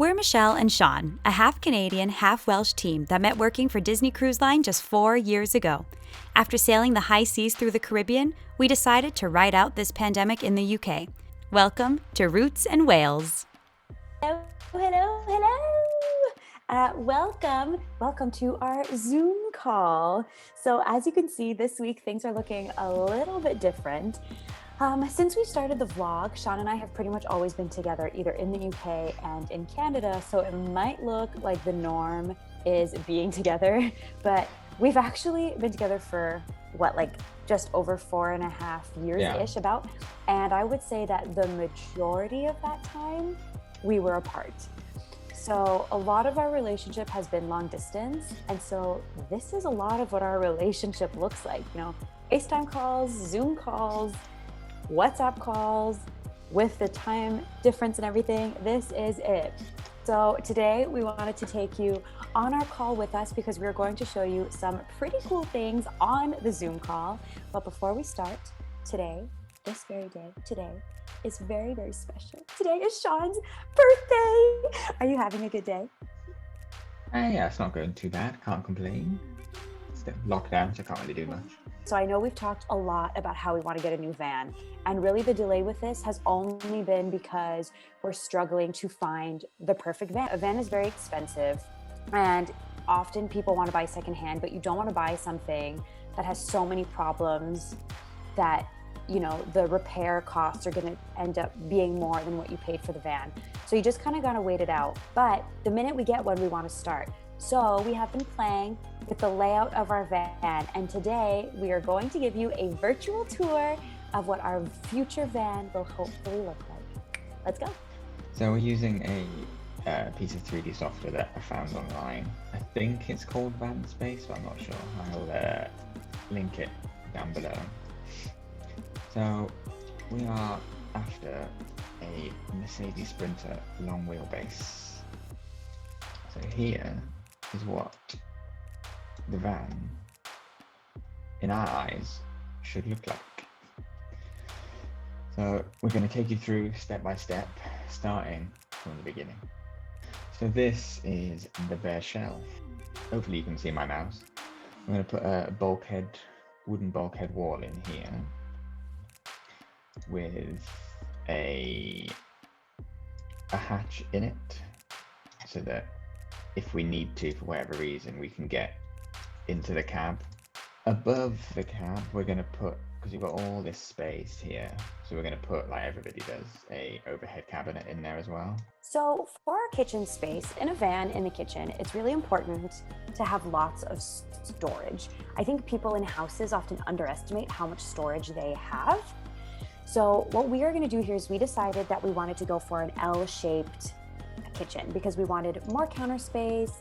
We're Mychele and Shaun, a half Canadian, half Welsh team that met working for Disney Cruise Line just 4 years ago. After sailing the high seas through the Caribbean, we decided to ride out this pandemic in the UK. Welcome to Roots and Wales. Hello. Welcome to our Zoom call. So as you can see, this week things are looking a little bit different. Since we started the vlog, Shaun and I have pretty much always been together either in the UK and in Canada, so it might look like the norm is being together, but we've actually been together for just over 4.5 years-ish about, and I would say that the majority of that time we were apart. So a lot of our relationship has been long distance, and so this is a lot of what our relationship looks like, FaceTime calls, Zoom calls, WhatsApp calls, with the time difference and everything. This is it. So today we wanted to take you on our call with us because we're going to show you some pretty cool things on the Zoom call. But before we start, this very day is very, very special. Today is Shaun's birthday. Are you having a good day? Yeah, it's not going too bad. Can't complain. It's still lockdown, so I can't really do much. So I know we've talked a lot about how we want to get a new van, and really the delay with this has only been because we're struggling to find the perfect van. A van is very expensive, and often people want to buy secondhand, but you don't want to buy something that has so many problems that the repair costs are going to end up being more than what you paid for the van. So you just kind of got to wait it out. But the minute we get one, we want to start. So we have been playing with the layout of our van, and today we are going to give you a virtual tour of what our future van will hopefully look like. Let's go. So we're using a piece of 3D software that I found online. I think it's called Van Space, but I'm not sure. I'll link it down below. So we are after a Mercedes Sprinter long wheelbase. So here is what the van, in our eyes, should look like. So we're going to take you through step by step, starting from the beginning. So this is the bare shell. Hopefully you can see my mouse. I'm going to put a wooden bulkhead wall in here with a hatch in it, so that if we need to, for whatever reason, we can get into the cab. Above the cab, we're going to put, because you've got all this space here, so we're going to put, like everybody does, a overhead cabinet in there as well. So for our kitchen space, in a van in the kitchen, it's really important to have lots of storage. I think people in houses often underestimate how much storage they have. So what we are going to do here is we decided that we wanted to go for an L-shaped kitchen because we wanted more counter space,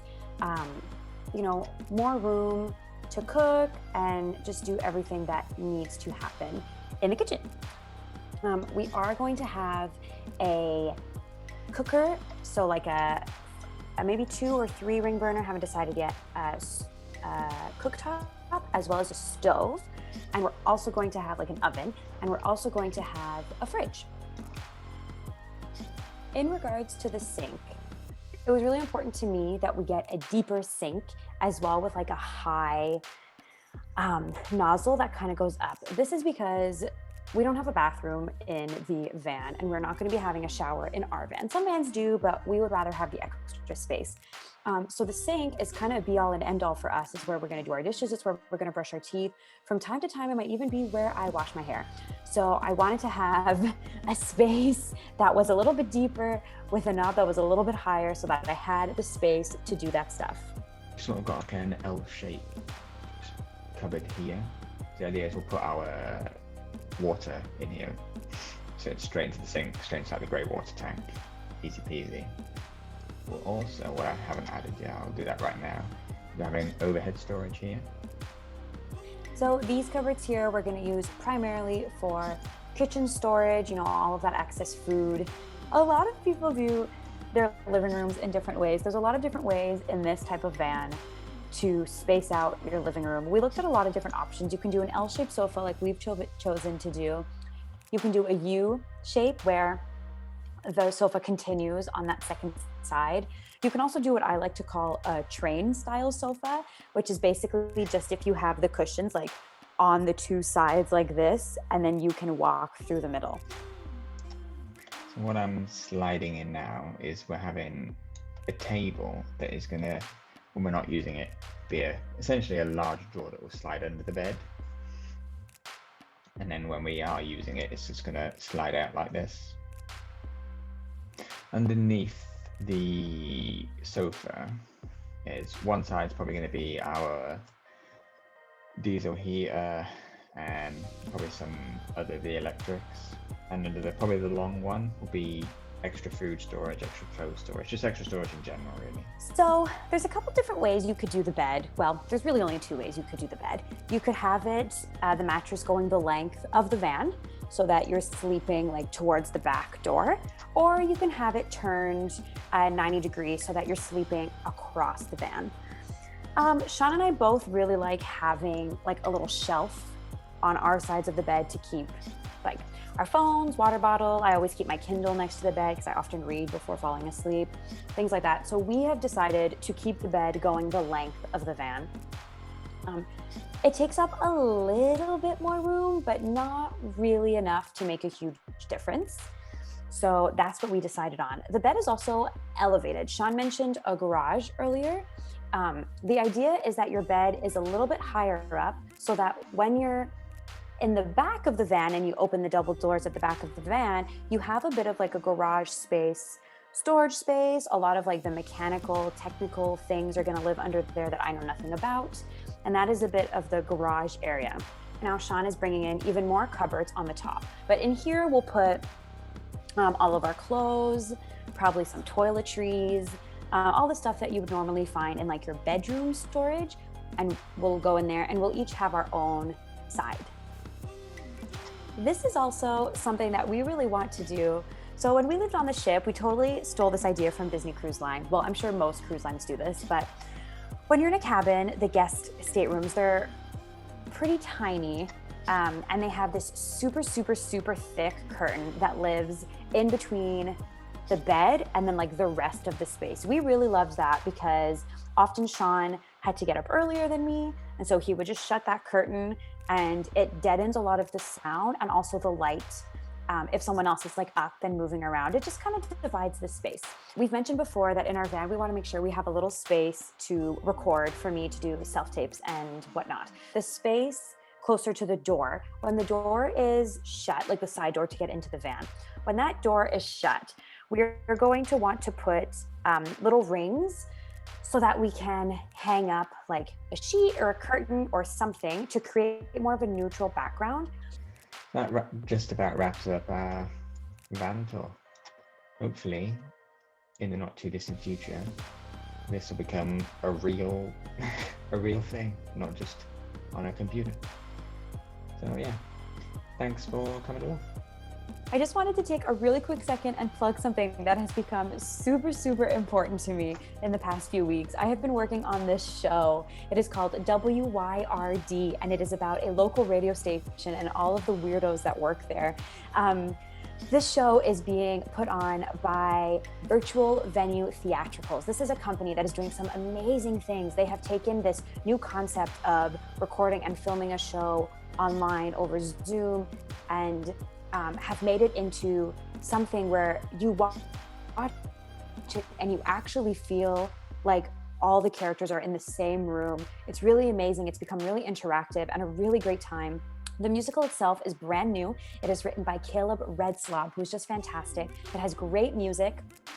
more room to cook and just do everything that needs to happen in the kitchen. We are going to have a cooker, so like a maybe 2 or 3 ring burner, haven't decided yet, cooktop, as well as a stove. And we're also going to have like an oven, and we're also going to have a fridge. In regards to the sink, it was really important to me that we get a deeper sink as well, with like a high nozzle that kind of goes up. This is because we don't have a bathroom in the van, and we're not going to be having a shower in our van. Some vans do, but we would rather have the extra space. So the sink is kind of a be all and end all for us. It's where we're going to do our dishes. It's where we're going to brush our teeth. From time to time, it might even be where I wash my hair. So I wanted to have a space that was a little bit deeper with a knob that was a little bit higher so that I had the space to do that stuff. Sort of got like an L-shaped cupboard here. The idea is we'll put our water in here, so it's straight into the sink, straight inside the grey water tank. Easy peasy. We'll also, what I haven't added yet, I'll do that right now, we're having overhead storage here. So these cupboards here we're going to use primarily for kitchen storage, all of that excess food. A lot of people do their living rooms in different ways. There's a lot of different ways in this type of van to space out your living room. We looked at a lot of different options. You can do an L-shaped sofa like we've chosen to do. You can do a U shape where the sofa continues on that second side. You can also do what I like to call a train style sofa, which is basically just if you have the cushions like on the two sides like this, and then you can walk through the middle. So what I'm sliding in now is we're having a table that is going to, when we're not using it, be essentially a large drawer that will slide under the bed. And then when we are using it, it's just going to slide out like this. Underneath the sofa is one side's probably going to be our diesel heater and probably some other of the electrics. And under probably the long one will be extra food storage, extra clothes storage, just extra storage in general, really. So there's a couple different ways you could do the bed. Well, there's really only two ways you could do the bed. You could have it, the mattress going the length of the van so that you're sleeping like towards the back door, or you can have it turned 90 degrees so that you're sleeping across the van. Shaun and I both really like having like a little shelf on our sides of the bed to keep like our phones, water bottle. I always keep my Kindle next to the bed because I often read before falling asleep, things like that. So we have decided to keep the bed going the length of the van. It takes up a little bit more room, but not really enough to make a huge difference. So that's what we decided on. The bed is also elevated. Shaun mentioned a garage earlier. The idea is that your bed is a little bit higher up so that when you're in the back of the van and you open the double doors at the back of the van, you have a bit of like a garage space, storage space. A lot of like the mechanical, technical things are gonna live under there that I know nothing about. And that is a bit of the garage area. Now Shaun is bringing in even more cupboards on the top. But in here we'll put all of our clothes, probably some toiletries, all the stuff that you would normally find in like your bedroom storage. And we'll go in there and we'll each have our own side. This is also something that we really want to do. So when we lived on the ship, we totally stole this idea from Disney Cruise Line. Well, I'm sure most cruise lines do this, but when you're in a cabin, the guest staterooms, they're pretty tiny. And they have this super, super, super thick curtain that lives in between the bed and then like the rest of the space. We really loved that because often Shaun had to get up earlier than me. And so he would just shut that curtain and it deadens a lot of the sound and also the light. If someone else is like up and moving around, it just kind of divides the space. We've mentioned before that in our van, we want to make sure we have a little space to record for me to do self-tapes and whatnot. The space closer to the door, when the door is shut, like the side door to get into the van, when that door is shut, we're going to want to put little rings so that we can hang up like a sheet or a curtain or something to create more of a neutral background. That just about wraps up our van tour. Hopefully, in the not too distant future, this will become a real thing, not just on a computer. So yeah, thanks for coming along. I just wanted to take a really quick second and plug something that has become super, super important to me in the past few weeks. I have been working on this show. It is called WYRD, and it is about a local radio station and all of the weirdos that work there. This show is being put on by Virtual Venue Theatricals. This is a company that is doing some amazing things. They have taken this new concept of recording and filming a show online over Zoom and have made it into something where you watch it and you actually feel like all the characters are in the same room. It's really amazing. It's become really interactive and a really great time. The musical itself is brand new. It is written by Caleb Redslab, who's just fantastic. It has great music,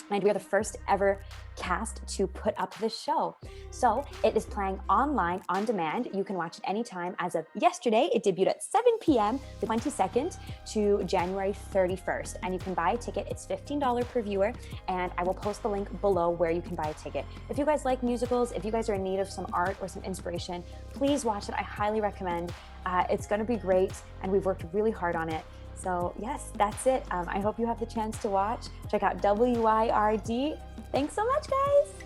and we are the first ever cast to put up this show. So it is playing online on demand. You can watch it anytime. As of yesterday, it debuted at 7 p.m. the 22nd to January 31st, and you can buy a ticket. It's $15 per viewer, and I will post the link below where you can buy a ticket. If you guys like musicals, if you guys are in need of some art or some inspiration, please watch it. I highly recommend. It's going to be great, and we've worked really hard on it. So yes, that's it. I hope you have the chance to watch. Check out WYRD. Thanks so much, guys.